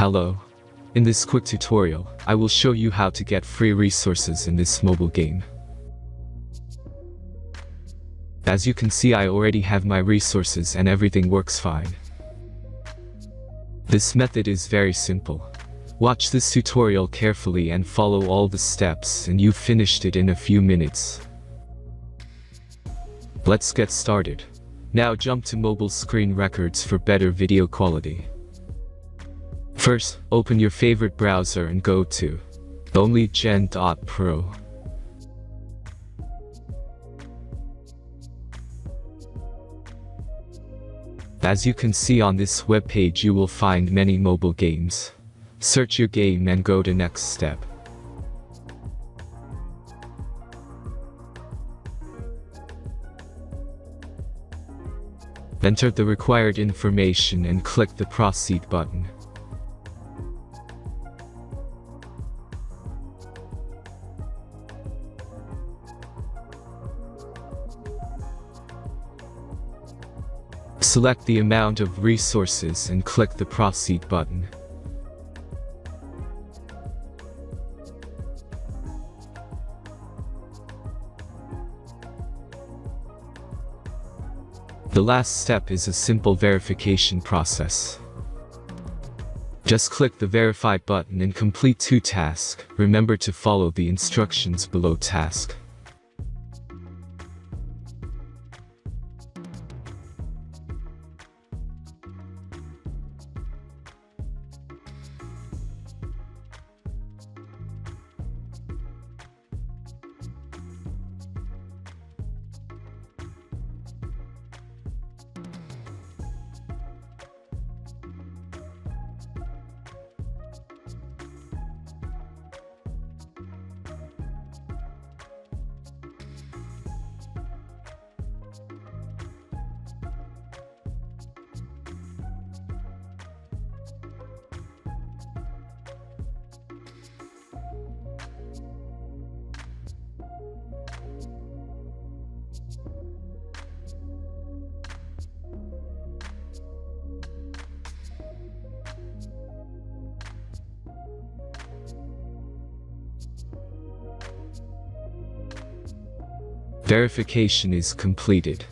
Hello. In this quick tutorial, I will show you how to get free resources in this mobile game. As you can see, I already have my resources and everything works fine. This method is very simple. Watch this tutorial carefully and follow all the steps and you've finished it in a few minutes. Let's get started. Now jump to mobile screen records for better video quality. First, open your favorite browser and go to onlygen.pro. As you can see on this web page, you will find many mobile games. Search your game and go to next step. Enter the required information and click the proceed button. Select the amount of resources and click the proceed button. The last step is a simple verification process. Just click the verify button and complete 2 tasks. Remember to follow the instructions below task. Verification is completed.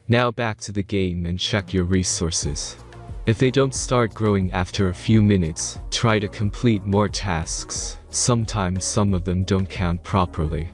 Now back to the game and check your resources. If they don't start growing after a few minutes, try to complete more tasks. Sometimes some of them don't count properly.